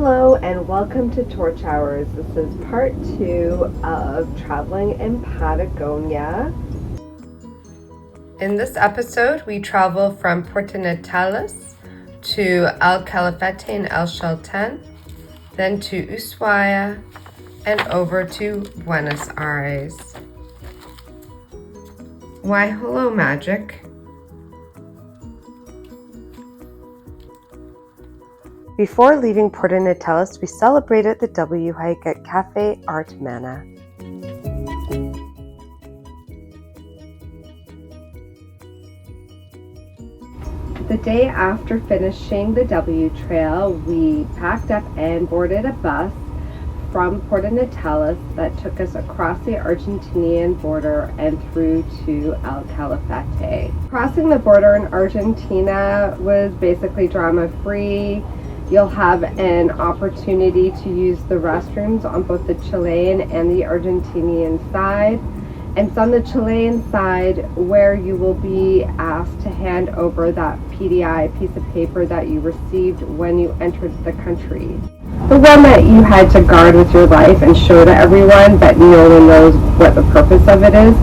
Hello and welcome to Torch Hours. This is part 2 of traveling in Patagonia. In this episode, we travel from Puerto Natales to El Calafate and El Chelten, then to Ushuaia, and over to Buenos Aires. Why, hello, magic. Before leaving Puerto Natales, we celebrated the W hike at Cafe Art Mana. The day after finishing the W trail, we packed up and boarded a bus from Puerto Natales that took us across the Argentinian border and through to El Calafate. Crossing the border in Argentina was basically drama-free. You'll have an opportunity to use the restrooms on both the Chilean and the Argentinian side. And it's on the Chilean side where you will be asked to hand over that PDI piece of paper that you received when you entered the country. The one that you had to guard with your life and show to everyone, but no one knows what the purpose of it is,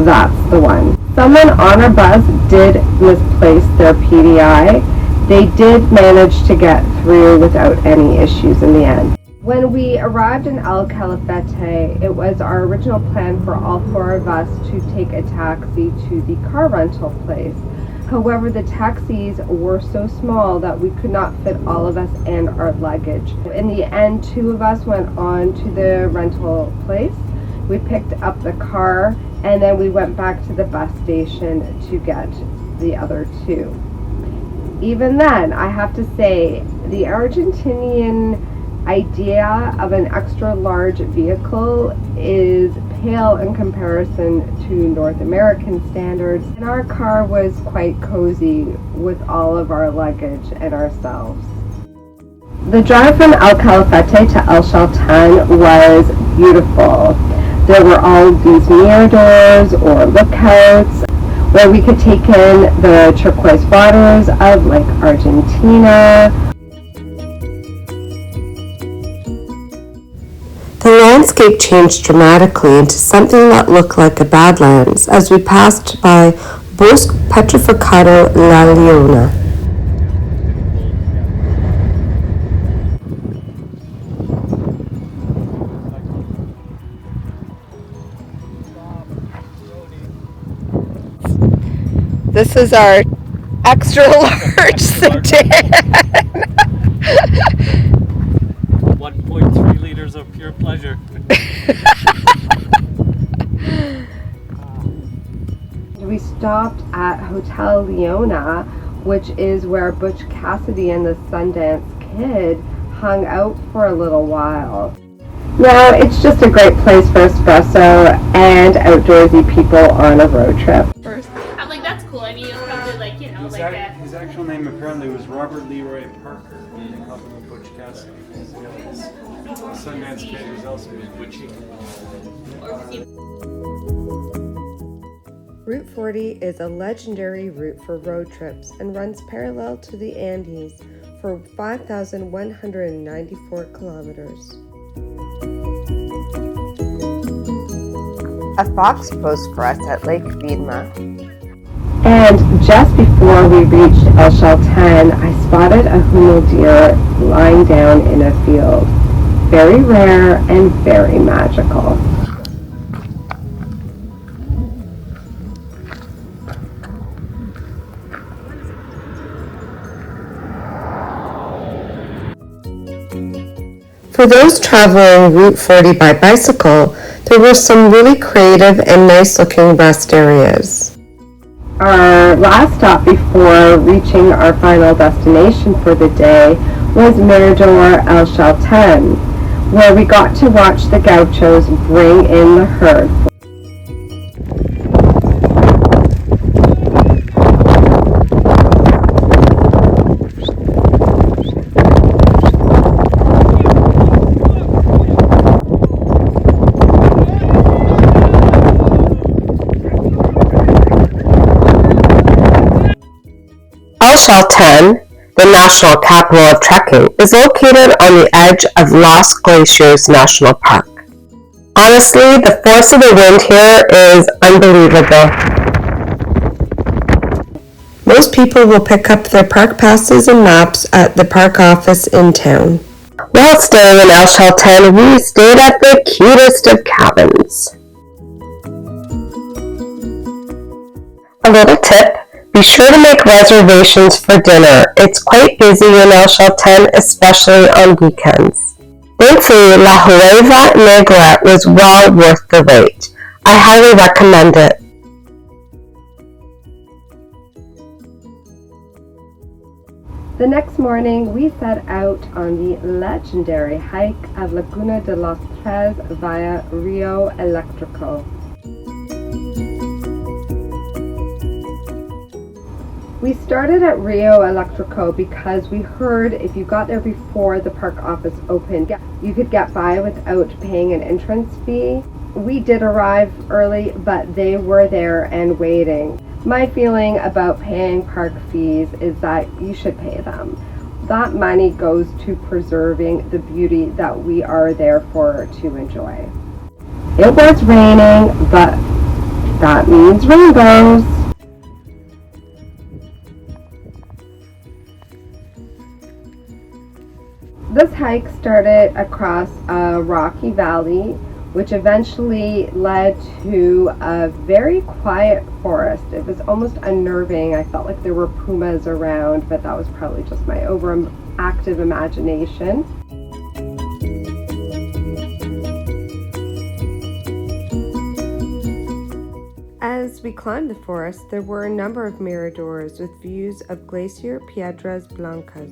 that's the one. Someone on our bus did misplace their PDI. They did manage to get through without any issues in the end. When we arrived in El Calafate, it was our original plan for all 4 of us to take a taxi to the car rental place. However, the taxis were so small that we could not fit all of us and our luggage. In the end, 2 of us went on to the rental place. We picked up the car and then we went back to the bus station to get the other 2. Even then, I have to say, the Argentinian idea of an extra large vehicle is pale in comparison to North American standards, and our car was quite cozy with all of our luggage and ourselves. The drive from El Calafate to El Chelten was beautiful. There were all these miradors or lookouts where we could take in the turquoise waters of Lake Argentina. The landscape changed dramatically into something that looked like a badlands as we passed by Bosque Petrificado La Leona. This is our extra large sedan. 1.3 liters of pure pleasure. We stopped at Hotel Leona, which is where Butch Cassidy and the Sundance Kid hung out for a little while. Now, it's just a great place for espresso and outdoorsy people on a road trip. I'm like, that's cool. I mean, it's probably like, you know, His actual name apparently was Robert Leroy Parker. They called him Butch Cassidy. Sundance Kid was also Butchie. Route 40 is a legendary route for road trips and runs parallel to the Andes for 5,194 kilometers. A fox posed for us at Lake Viedma. And just before we reached El Chelten, I spotted a hummel deer lying down in a field. Very rare and very magical. For those traveling Route 40 by bicycle, there were some really creative and nice looking rest areas. Our last stop before reaching our final destination for the day was Mirador El Chelten, where we got to watch the gauchos bring in the herd. El Chelten the national capital of trekking, is located on the edge of Lost Glaciers National Park. Honestly, the force of the wind here is unbelievable. Most people will pick up their park passes and maps at the park office in town. While staying in Chelten, we stayed at the cutest of cabins. A little tip, be sure to make reservations for dinner. It's quite busy in Chelten, especially on weekends. Thankfully, La Hueva Negra was well worth the wait. I highly recommend it. The next morning, we set out on the legendary hike of Laguna De Los Tres via Rio Electrico. We started at Rio Electrico because we heard if you got there before the park office opened, you could get by without paying an entrance fee. We did arrive early, but they were there and waiting. My feeling about paying park fees is that you should pay them. That money goes to preserving the beauty that we are there for to enjoy. It was raining, but that means rainbows. This hike started across a rocky valley, which eventually led to a very quiet forest. It was almost unnerving. I felt like there were pumas around, but that was probably just my overactive imagination. As we climbed the forest, there were a number of miradors with views of Glacier Piedras Blancas.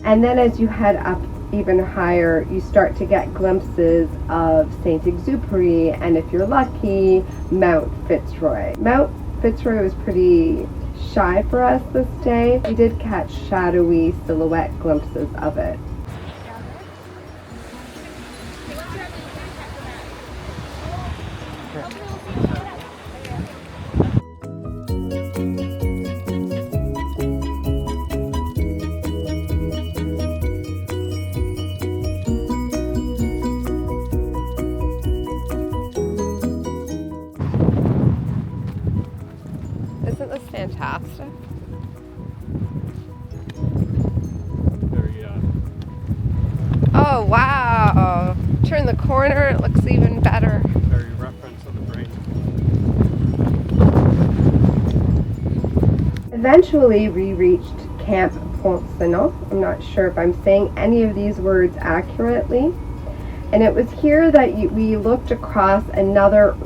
And then as you head up even higher, you start to get glimpses of St. Exupery, and if you're lucky, Mount Fitzroy. Mount Fitzroy was pretty shy for us this day. We did catch shadowy silhouette glimpses of it. Isn't this fantastic? Oh wow! Turn the corner, it looks even better. Very reference of the brain. Eventually we reached Camp Ponceno. I'm not sure if I'm saying any of these words accurately. And it was here that we looked across another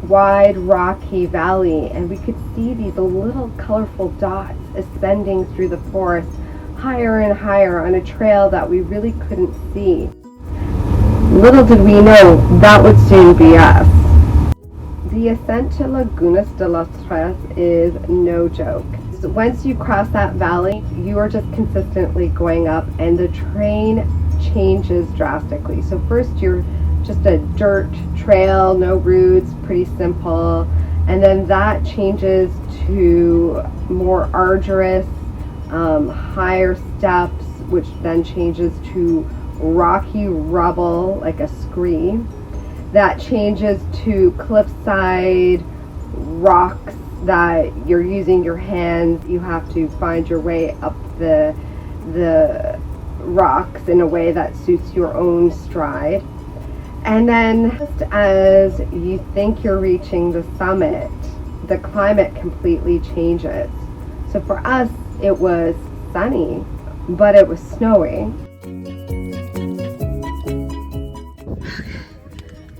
wide rocky valley, and we could see these little colorful dots ascending through the forest higher and higher on a trail that we really couldn't see. Little did we know that would soon be us. The ascent to Laguna De Los Tres is no joke. Once you cross that valley, you are just consistently going up, and the terrain changes drastically. So first you're just a dirt trail, no roots, pretty simple, and then that changes to more arduous, higher steps, which then changes to rocky rubble like a scree. That changes to cliffside rocks that you're using your hands. You have to find your way up the rocks in a way that suits your own stride. And then just as you think you're reaching the summit, the climate completely changes. So for us, it was sunny, but it was snowy.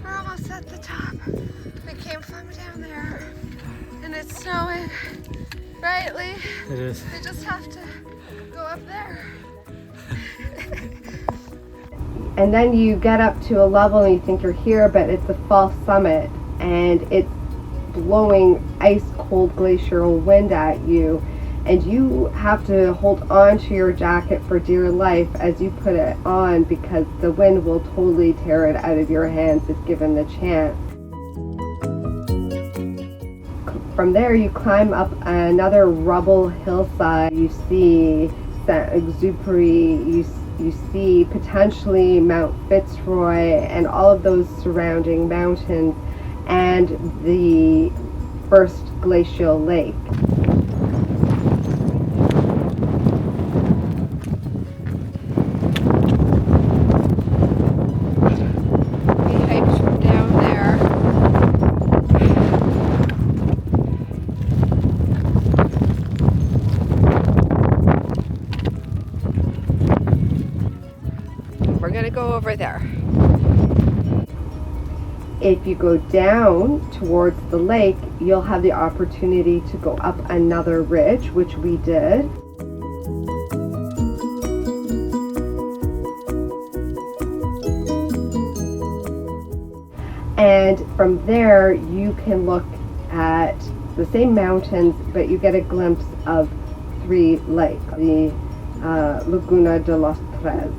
We're almost at the top. We came from down there, and it's snowing. Right, Lee? It is. We just have to go up there. And then you get up to a level and you think you're here, but it's a false summit, and it's blowing ice cold glacial wind at you, and you have to hold on to your jacket for dear life as you put it on, because the wind will totally tear it out of your hands if given the chance. From there, you climb up another rubble hillside. You see Exupery, you see potentially Mount Fitzroy and all of those surrounding mountains, and the first glacial lake. We hiked from down there. We're gonna go over there. If you go down towards the lake, you'll have the opportunity to go up another ridge, which we did. And from there, you can look at the same mountains, but you get a glimpse of 3 lakes, the Laguna De Los Tres.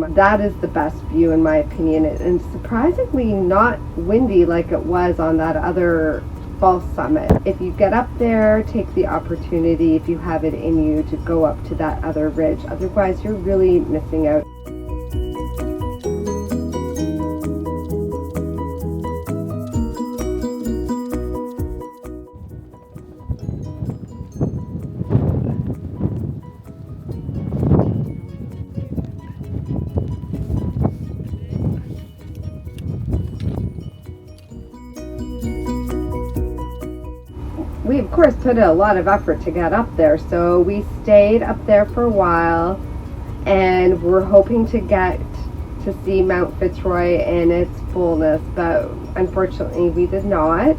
That is the best view in my opinion, and surprisingly not windy like it was on that other false summit. If you get up there, take the opportunity, if you have it in you, to go up to that other ridge. Otherwise, you're really missing out. We of course put a lot of effort to get up there, so we stayed up there for a while, and we're hoping to get to see Mount Fitzroy in its fullness, but unfortunately we did not.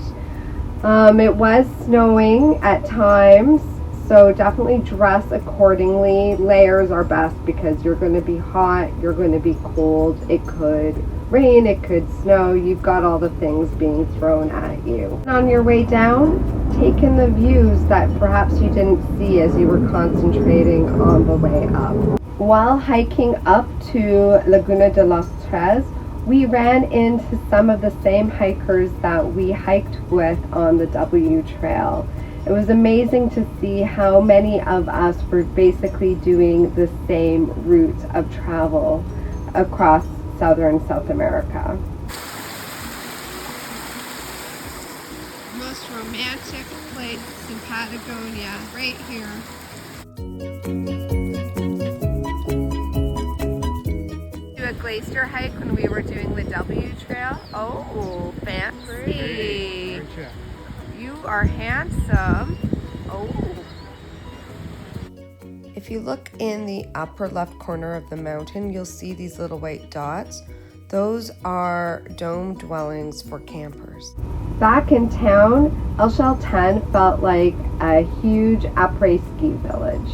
It was snowing at times, so definitely dress accordingly. Layers are best because you're going to be hot, you're going to be cold, it could rain, it could snow, you've got all the things being thrown at you. On your way down, take in the views that perhaps you didn't see as you were concentrating on the way up. While hiking up to Laguna de los Tres, we ran into some of the same hikers that we hiked with on the W Trail. It was amazing to see how many of us were basically doing the same route of travel across southern South America. Most romantic place in Patagonia, right here. Do a glacier hike when we were doing the W Trail. Oh, fancy. You are handsome. Oh. If you look in the upper left corner of the mountain, you'll see these little white dots. Those are dome dwellings for campers. Back in town, El Chelten felt like a huge après-ski village.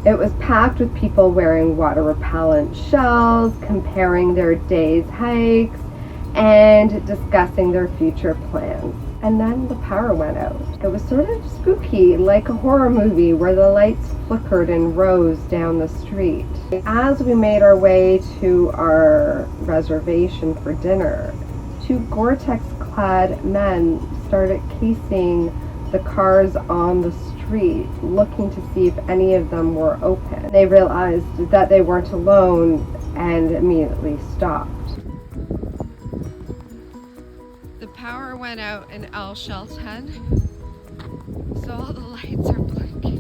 It was packed with people wearing water repellent shells, comparing their day's hikes, and discussing their future plans. And then the power went out. It was sort of spooky, like a horror movie where the lights flickered in rows down the street. As we made our way to our reservation for dinner, 2 Gore-Tex-clad men started casing the cars on the street, looking to see if any of them were open. They realized that they weren't alone and immediately stopped. The power went out in El Chelten, so all the lights are blinking.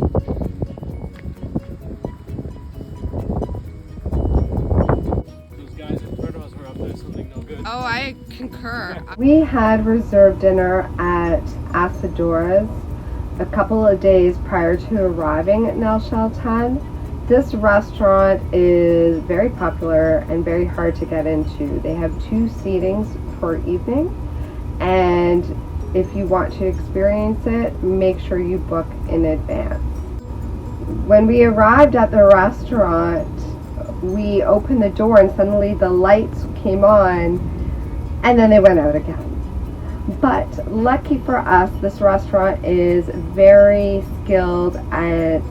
Those guys in front of us were up there, something no good. Oh, I concur. We had reserved dinner at Asadora's a couple of days prior to arriving at El Chelten. This restaurant is very popular and very hard to get into. They have 2 seatings per evening, and if you want to experience it, make sure you book in advance. When we arrived at the restaurant, we opened the door and suddenly the lights came on and then they went out again. But lucky for us, this restaurant is very skilled at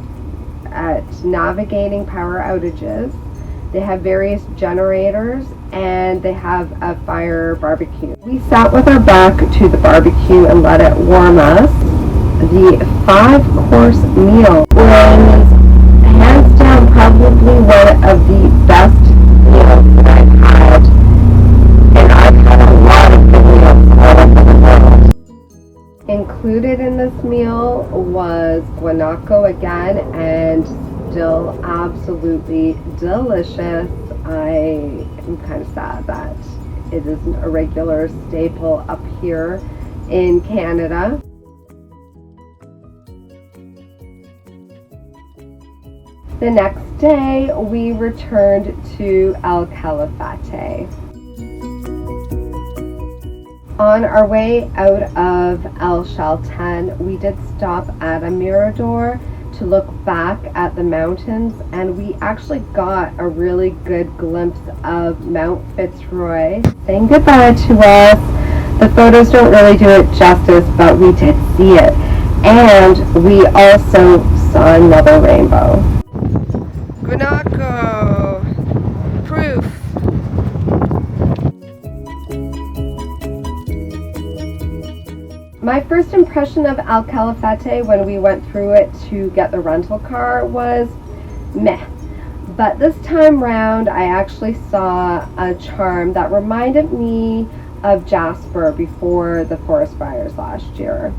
navigating power outages. They have various generators and they have a fire barbecue. We sat with our back to the barbecue and let it warm us. The 5-course meal was hands down probably one of the best meals that I've had. And I've had a lot of good meals all over the world. Included in this meal was guanaco again, and still absolutely delicious. I am kind of sad that it isn't a regular staple up here in Canada. The next day we returned to El Calafate. On our way out of El Chelten, we did stop at a mirador to look back at the mountains, and we actually got a really good glimpse of Mount Fitzroy saying goodbye to us. The photos don't really do it justice, but we did see it. And we also saw another rainbow. Guanaco proof. My first impression of El Calafate when we went through it to get the rental car was meh. But this time round, I actually saw a charm that reminded me of Jasper before the forest fires last year.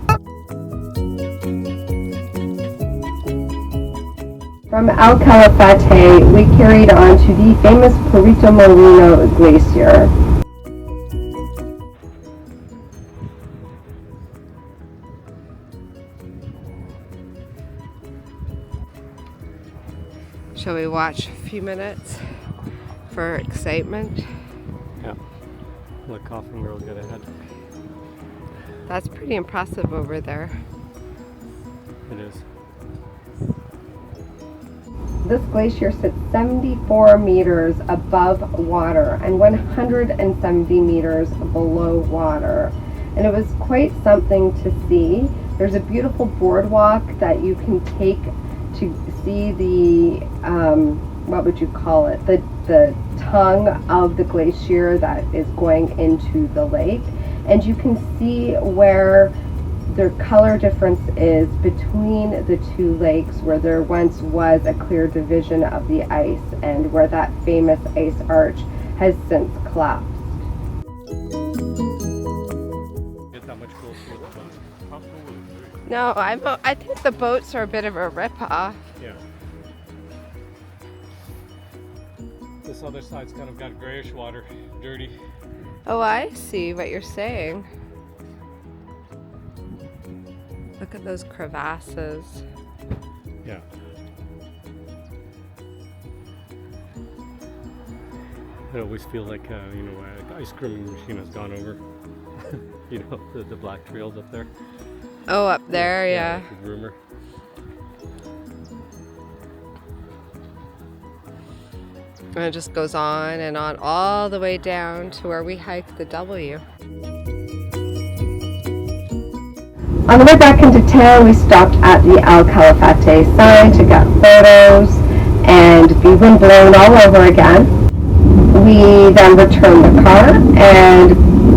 From El Calafate, we carried on to the famous Perito Moreno Glacier. Shall we watch a few minutes for excitement? Yeah. Let Coffin Girl get ahead. That's pretty impressive over there. It is. This glacier sits 74 meters above water and 170 meters below water. And it was quite something to see. There's a beautiful boardwalk that you can take to see the, what would you call it? The tongue of the glacier that is going into the lake. And you can see where the color difference is between the two lakes, where there once was a clear division of the ice and where that famous ice arch has since collapsed. Get that much closer with the boat. No, I think the boats are a bit of a rip-off. Yeah. This other side's kind of got grayish water, dirty. Oh, I see what you're saying. Look at those crevasses. Yeah. I always feel like, an ice cream machine has gone over. The black trails up there. Oh, up there, yeah. Like the rumor. And it just goes on and on all the way down to where we hiked the W. On the way back into town, we stopped at the El Calafate sign to get photos and be windblown all over again. We then returned the car and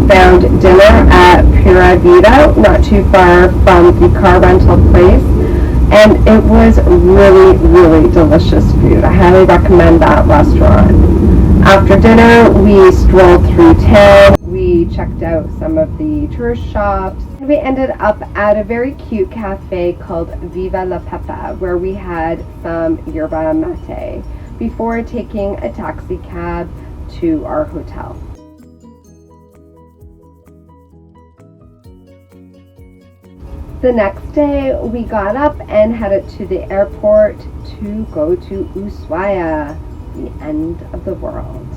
found dinner at Pura Vida, not too far from the car rental place. And it was really, really delicious food. I highly recommend that restaurant. After dinner, we strolled through town. We checked out some of the tourist shops. We ended up at a very cute cafe called Viva la Pepa, where we had some yerba mate before taking a taxi cab to our hotel. The next day, we got up and headed to the airport to go to Ushuaia, the end of the world.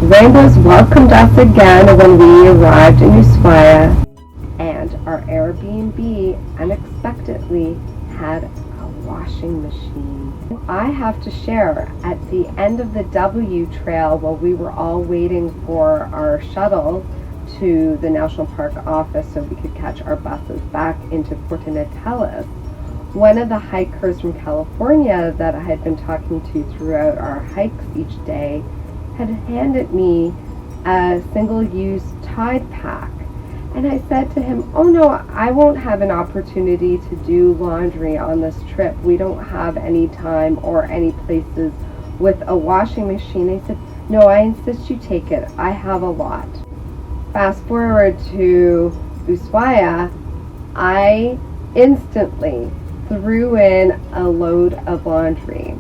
Rainbows welcomed us again when we arrived in Ushuaia, and our Airbnb unexpectedly had a washing machine. I have to share, at the end of the W Trail, while we were all waiting for our shuttle to the National Park office so we could catch our buses back into Puerto Natales, one of the hikers from California that I had been talking to throughout our hikes each day had handed me a single-use Tide pack. And I said to him, "Oh no, I won't have an opportunity to do laundry on this trip. We don't have any time or any places with a washing machine." I said, "No, I insist you take it. I have a lot." Fast forward to Ushuaia, I instantly threw in a load of laundry.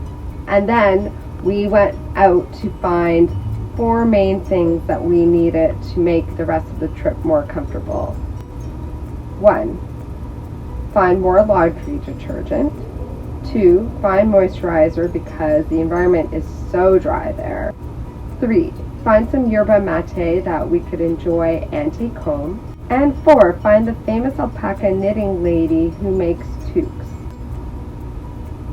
And then we went out to find 4 main things that we needed to make the rest of the trip more comfortable. 1, find more laundry detergent. 2, find moisturizer because the environment is so dry there. 3, find some yerba mate that we could enjoy and take home. And 4, find the famous alpaca knitting lady who makes toques.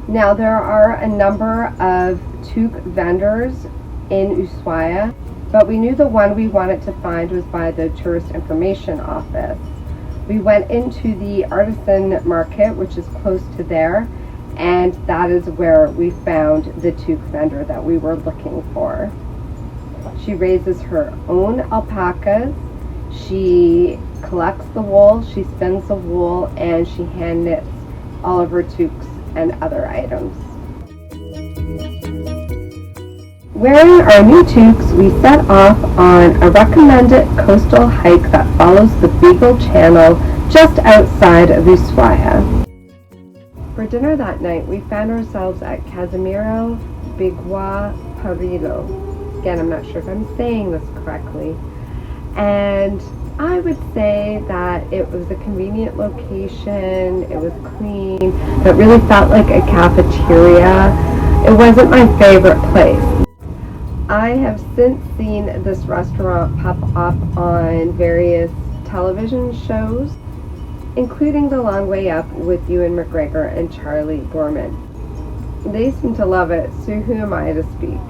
Now there are a number of toque vendors in Ushuaia, but we knew the one we wanted to find was by the tourist information office. We went into the artisan market, which is close to there, and that is where we found the toque vendor that we were looking for. She raises her own alpacas, she collects the wool, she spins the wool, and she hand knits all of her toques and other items. Wearing our new toques, we set off on a recommended coastal hike that follows the Beagle Channel just outside of Ushuaia. For dinner that night, we found ourselves at Casimiro Bigua Perito. Again, I'm not sure if I'm saying this correctly. And I would say that it was a convenient location, it was clean, it really felt like a cafeteria. It wasn't my favorite place. I have since seen this restaurant pop up on various television shows, including The Long Way Up with Ewan McGregor and Charlie Gorman. They seem to love it, so who am I to speak?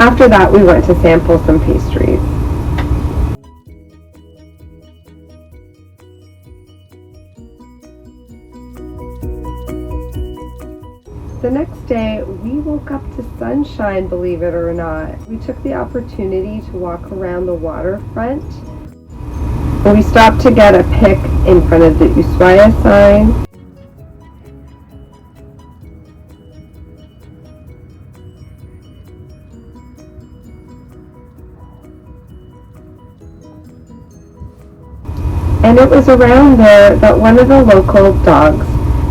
After that, we went to sample some pastries. The next day, we woke up to sunshine, believe it or not. We took the opportunity to walk around the waterfront. We stopped to get a pic in front of the Ushuaia sign. And it was around there that one of the local dogs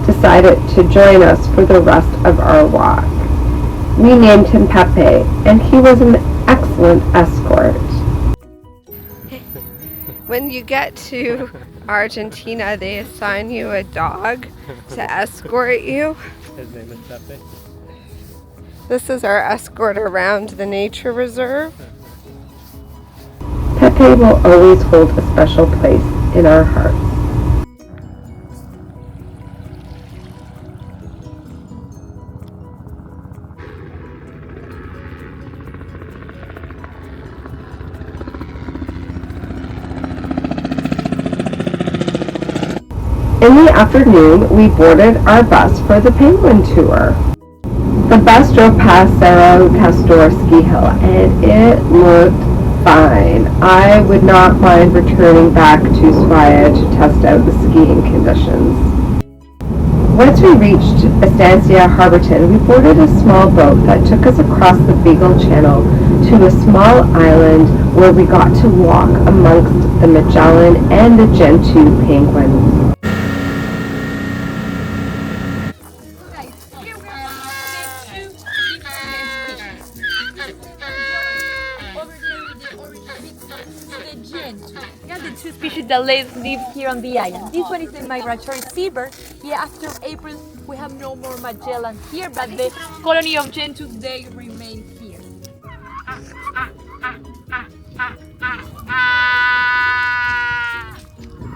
decided to join us for the rest of our walk. We named him Pepe, and he was an excellent escort. When you get to Argentina, they assign you a dog to escort you. His name is Pepe. This is our escort around the nature reserve. Pepe will always hold a special place in our hearts. In the afternoon, we boarded our bus for the penguin tour. The bus drove past Cerro Castor ski hill, and it looked fine. I would not mind returning back to Ushuaia to test out the skiing conditions. Once we reached Estancia Harborton, we boarded a small boat that took us across the Beagle Channel to a small island where we got to walk amongst the Magellan and the Gentoo penguins. That live here on the island. This one is the migratory seabird. Yeah, after April we have no more Magellan here, but the colony of Gentoos, they remain here.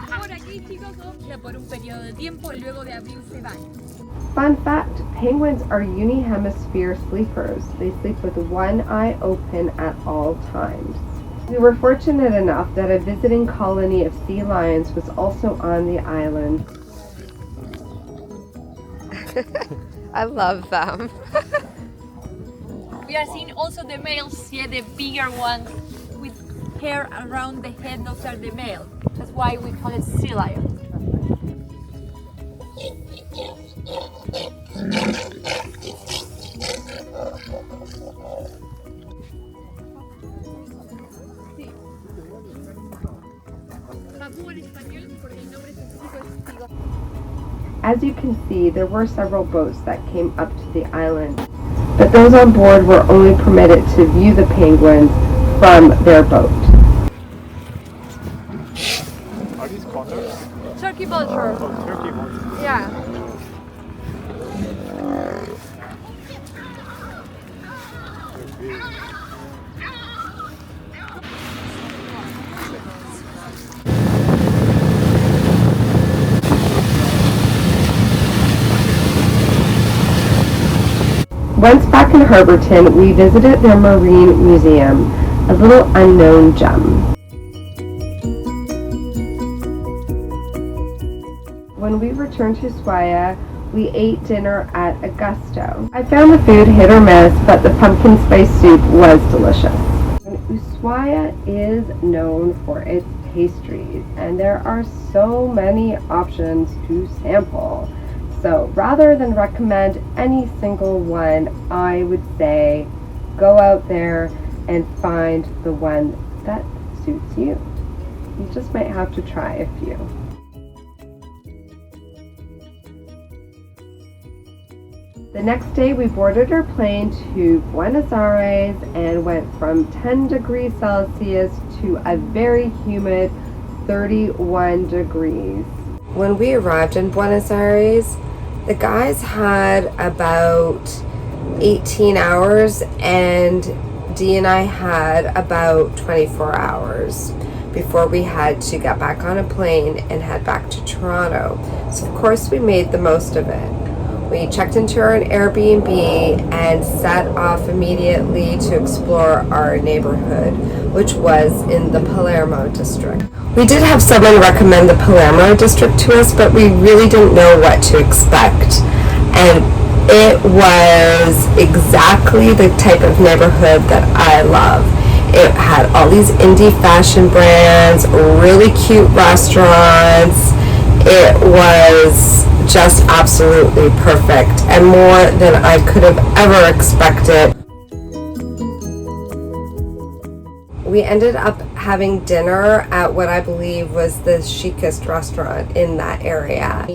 Por aquí, chicos. isla por un periodo de tiempo y luego de abril se van. Fun fact, penguins are unihemisphere sleepers. They sleep with one eye open at all times. We were fortunate enough that a visiting colony of sea lions was also on the island. I love them. We are seeing also the males, yeah, the bigger ones with hair around the head, those are the males. That's why we call it sea lion. As you can see, there were several boats that came up to the island, but those on board were only permitted to view the penguins from their boat. Are these condors? Turkey vulture. Oh, turkey ones. Yeah. Once back in Herberton, we visited their marine museum, a little unknown gem. When we returned to Ushuaia, we ate dinner at Augusto. I found the food hit or miss, but the pumpkin spice soup was delicious. Ushuaia is known for its pastries, and there are so many options to sample. So rather than recommend any single one, I would say go out there and find the one that suits you. You just might have to try a few. The next day we boarded our plane to Buenos Aires and went from 10 degrees Celsius to a very humid 31 degrees. When we arrived in Buenos Aires, the guys had about 18 hours and Dee and I had about 24 hours before we had to get back on a plane and head back to Toronto. So of course we made the most of it. We checked into our Airbnb and set off immediately to explore our neighborhood, which was in the Palermo District. We did have someone recommend the Palermo District to us, but we really didn't know what to expect. And it was exactly the type of neighborhood that I love. It had all these indie fashion brands, really cute restaurants. It was just absolutely perfect and more than I could have ever expected. We ended up having dinner at what I believe was the chicest restaurant in that area.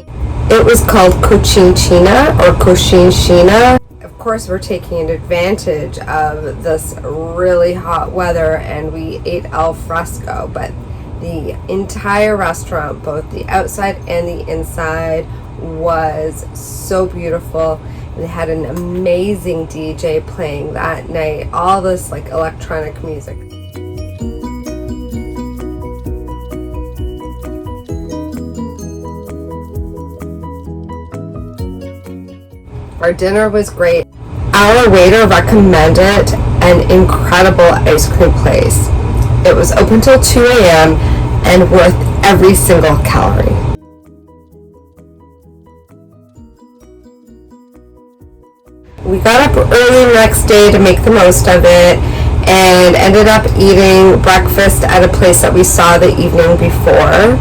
It was called Cochinchina or Cochinchina. Of course, we're taking advantage of this really hot weather and we ate al fresco, but the entire restaurant, both the outside and the inside, was so beautiful. They had an amazing DJ playing that night, all this like electronic music. Our dinner was great. Our waiter recommended an incredible ice cream place. It was open till 2 a.m. and worth every single calorie. We got up early the next day to make the most of it and ended up eating breakfast at a place that we saw the evening before.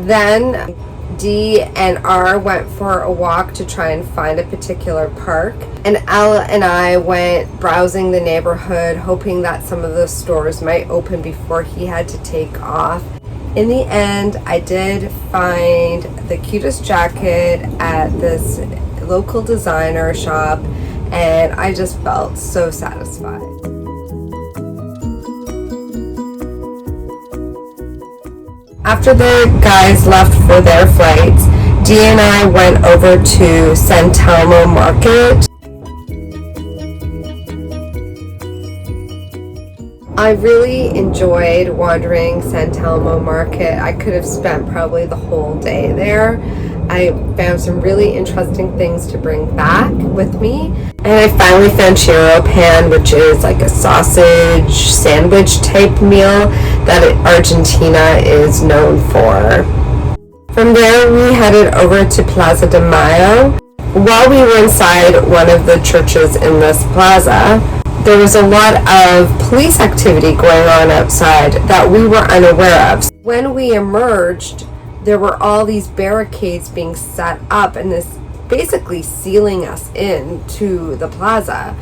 Then Dee and R went for a walk to try and find a particular park, and Ella and I went browsing the neighborhood, hoping that some of the stores might open before he had to take off. In the end, I did find the cutest jacket at this local designer shop, and I just felt so satisfied. After the guys left for their flights, Dee and I went over to San Telmo Market. I really enjoyed wandering San Telmo Market. I could have spent probably the whole day there. I found some really interesting things to bring back with me. And I finally found churro pan, which is like a sausage sandwich type meal that Argentina is known for. From there, we headed over to Plaza de Mayo. While we were inside one of the churches in this plaza, there was a lot of police activity going on outside that we were unaware of. When we emerged, there were all these barricades being set up and this basically sealing us in to the plaza.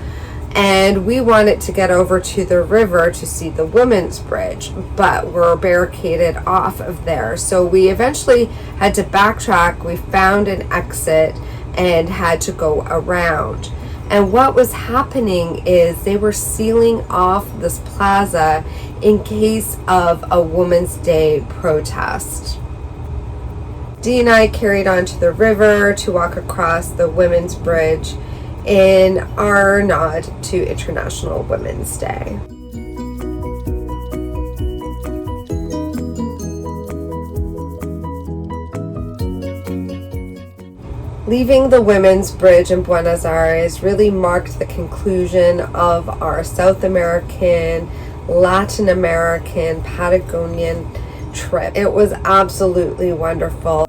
And we wanted to get over to the river to see the women's bridge, but we're barricaded off of there. So we eventually had to backtrack. We found an exit and had to go around. And what was happening is they were sealing off this plaza in case of a Women's Day protest. Dee and I carried on to the river to walk across the Women's Bridge in our nod to International Women's Day. Leaving the Women's Bridge in Buenos Aires really marked the conclusion of our South American, Latin American, Patagonian trip. It was absolutely wonderful.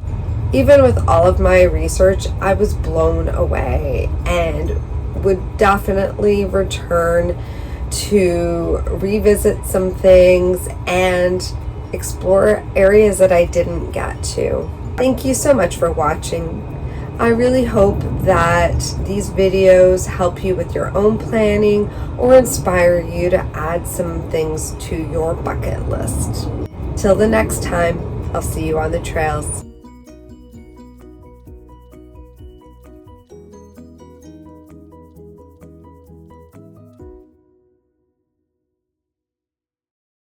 Even with all of my research, I was blown away and would definitely return to revisit some things and explore areas that I didn't get to. Thank you so much for watching. I really hope that these videos help you with your own planning or inspire you to add some things to your bucket list. Till the next time, I'll see you on the trails.